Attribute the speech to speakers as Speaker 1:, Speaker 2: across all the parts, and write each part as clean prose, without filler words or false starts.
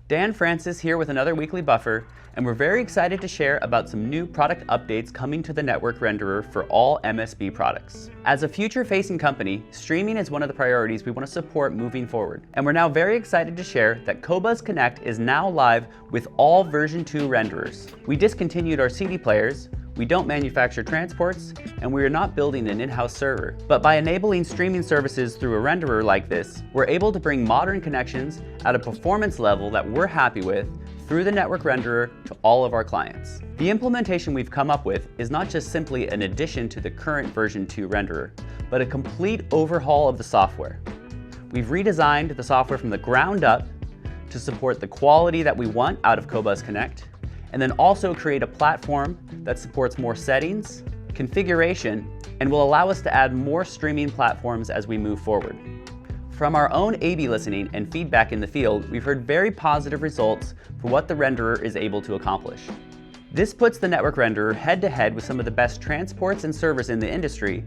Speaker 1: Dan Francis here with another weekly buffer, and we're very excited to share about some new product updates coming to the network renderer for all MSB products. As a future-facing company, streaming is one of the priorities we want to support moving forward. And we're now very excited to share that Qobuz Connect is now live with all version 2 renderers. We discontinued our CD players, we don't manufacture transports, and we are not building an in-house server. But by enabling streaming services through a renderer like this, we're able to bring modern connections at a performance level that we're happy with through the network renderer to all of our clients. The implementation we've come up with is not just simply an addition to the current version 2 renderer, but a complete overhaul of the software. We've redesigned the software from the ground up to support the quality that we want out of Qobuz Connect, and then also create a platform that supports more settings, configuration, and will allow us to add more streaming platforms as we move forward. From our own A/B listening and feedback in the field, we've heard very positive results for what the renderer is able to accomplish. This puts the network renderer head-to-head with some of the best transports and servers in the industry,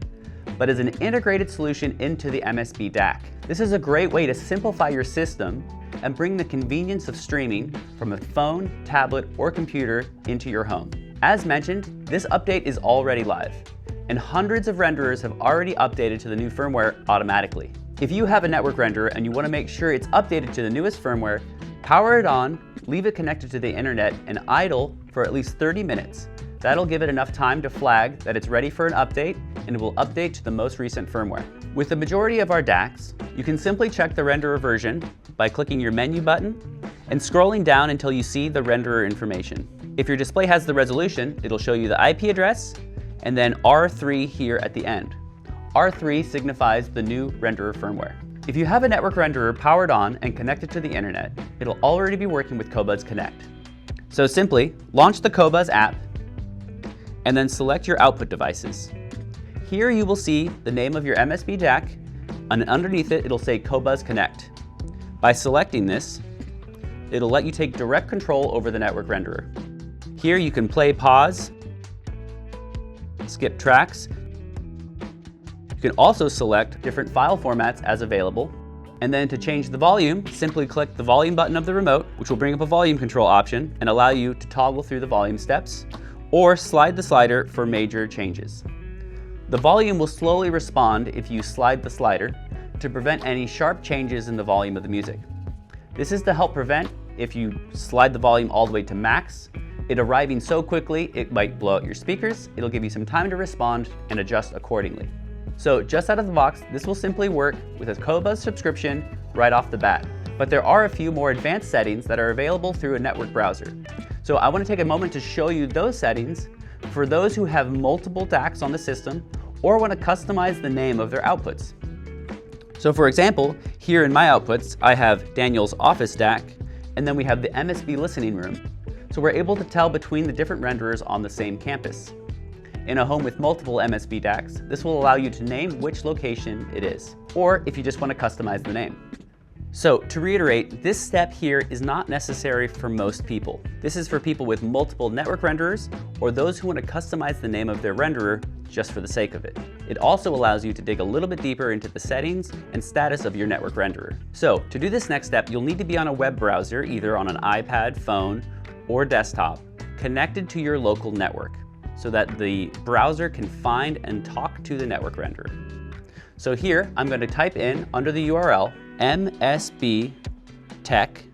Speaker 1: but as an integrated solution into the MSB DAC. This is a great way to simplify your system and bring the convenience of streaming from a phone, tablet, or computer into your home. As mentioned, this update is already live, and hundreds of renderers have already updated to the new firmware automatically. If you have a network renderer and you want to make sure it's updated to the newest firmware, power it on, leave it connected to the internet, and idle for at least 30 minutes. That'll give it enough time to flag that it's ready for an update, and it will update to the most recent firmware. With the majority of our DACs, you can simply check the renderer version by clicking your menu button and scrolling down until you see the renderer information. If your display has the resolution, it'll show you the IP address and then R3 here at the end. R3 signifies the new renderer firmware. If you have a network renderer powered on and connected to the internet, it'll already be working with Qobuz Connect. So simply launch the Qobuz app and then select your output devices. Here you will see the name of your MSB DAC, and underneath it, it'll say Qobuz Connect. By selecting this, it'll let you take direct control over the network renderer. Here you can play, pause, skip tracks. You can also select different file formats as available. And then to change the volume, simply click the volume button of the remote, which will bring up a volume control option and allow you to toggle through the volume steps, or slide the slider for major changes. The volume will slowly respond if you slide the slider to prevent any sharp changes in the volume of the music. This is to help prevent, if you slide the volume all the way to max, it arriving so quickly it might blow out your speakers. It'll give you some time to respond and adjust accordingly. So just out of the box, this will simply work with a Qobuz subscription right off the bat. But there are a few more advanced settings that are available through a network browser. So I want to take a moment to show you those settings for those who have multiple DACs on the system or want to customize the name of their outputs. So for example, here in my outputs, I have Daniel's office DAC, and then we have the MSB listening room. So we're able to tell between the different renderers on the same campus. In a home with multiple MSB DACs, this will allow you to name which location it is, or if you just want to customize the name. So to reiterate, this step here is not necessary for most people. This is for people with multiple network renderers or those who want to customize the name of their renderer just for the sake of it. It also allows you to dig a little bit deeper into the settings and status of your network renderer. So to do this next step, you'll need to be on a web browser, either on an iPad, phone, or desktop, connected to your local network so that the browser can find and talk to the network renderer. So here, I'm going to type in under the URL MSB tech.local.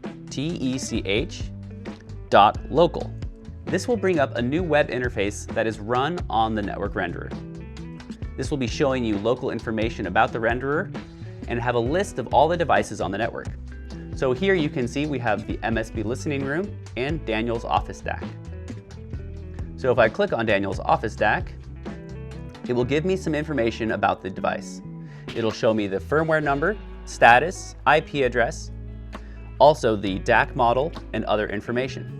Speaker 1: This will bring up a new web interface that is run on the network renderer. This will be showing you local information about the renderer and have a list of all the devices on the network. So here you can see we have the MSB listening room and Daniel's office DAC. So if I click on Daniel's office DAC, it will give me some information about the device. It'll show me the firmware number, status, IP address, also the DAC model, and other information.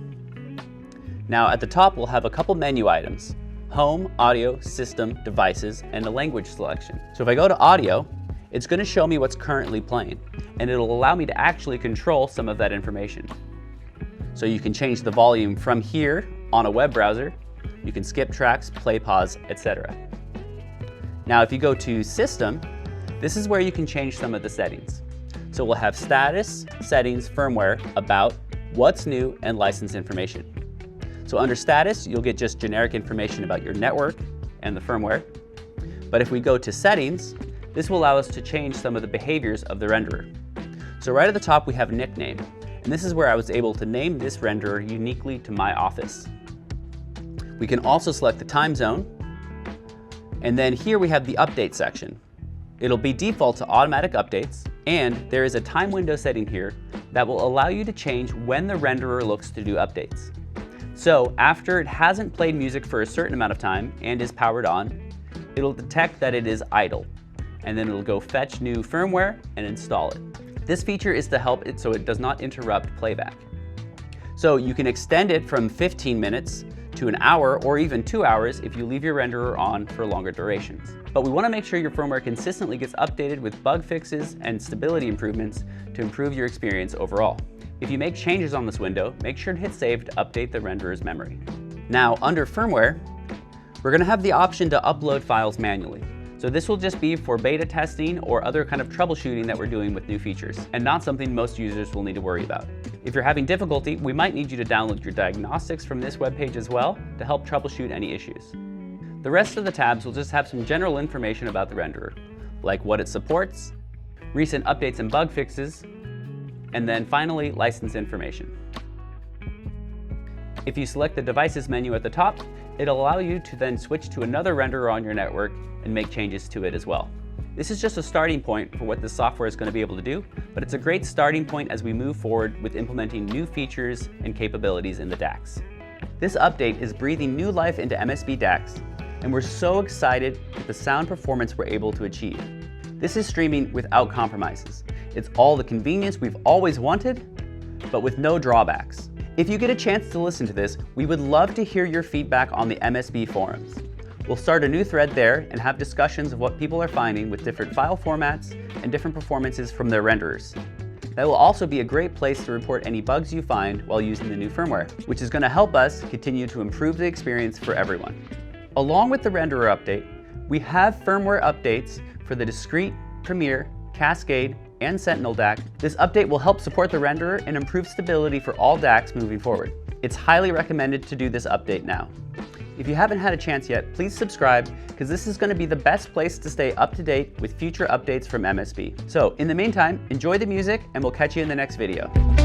Speaker 1: Now at the top we'll have a couple menu items: home, audio, system, devices, and a language selection. So if I go to audio, it's going to show me what's currently playing, and it'll allow me to actually control some of that information. So you can change the volume from here on a web browser, you can skip tracks, play, pause, etc. Now if you go to system, this is where you can change some of the settings. So we'll have status, settings, firmware, about, what's new, and license information. So under status, you'll get just generic information about your network and the firmware. But if we go to settings, this will allow us to change some of the behaviors of the renderer. So right at the top, we have nickname. And this is where I was able to name this renderer uniquely to my office. We can also select the time zone. And then here we have the update section. It'll be default to automatic updates, and there is a time window setting here that will allow you to change when the renderer looks to do updates. So after it hasn't played music for a certain amount of time and is powered on, it'll detect that it is idle, and then it'll go fetch new firmware and install it. This feature is to help it so it does not interrupt playback. So you can extend it from 15 minutes to an hour or even 2 hours if you leave your renderer on for longer durations. But we want to make sure your firmware consistently gets updated with bug fixes and stability improvements to improve your experience overall. If you make changes on this window, make sure to hit save to update the renderer's memory. Now under firmware, we're going to have the option to upload files manually. So this will just be for beta testing or other kind of troubleshooting that we're doing with new features, and not something most users will need to worry about. If you're having difficulty, we might need you to download your diagnostics from this webpage as well to help troubleshoot any issues. The rest of the tabs will just have some general information about the renderer, like what it supports, recent updates and bug fixes, and then finally, license information. If you select the devices menu at the top, it'll allow you to then switch to another renderer on your network and make changes to it as well. This is just a starting point for what this software is going to be able to do, but it's a great starting point as we move forward with implementing new features and capabilities in the DACs. This update is breathing new life into MSB DACs, and we're so excited with the sound performance we're able to achieve. This is streaming without compromises. It's all the convenience we've always wanted, but with no drawbacks. If you get a chance to listen to this, we would love to hear your feedback on the MSB forums. We'll start a new thread there and have discussions of what people are finding with different file formats and different performances from their renderers. That will also be a great place to report any bugs you find while using the new firmware, which is going to help us continue to improve the experience for everyone. Along with the renderer update, we have firmware updates for the discrete, Premier, Cascade, and Sentinel DAC. This update will help support the renderer and improve stability for all DACs moving forward. It's highly recommended to do this update now. If you haven't had a chance yet, please subscribe, because this is going to be the best place to stay up to date with future updates from MSB. So in the meantime, enjoy the music, and we'll catch you in the next video.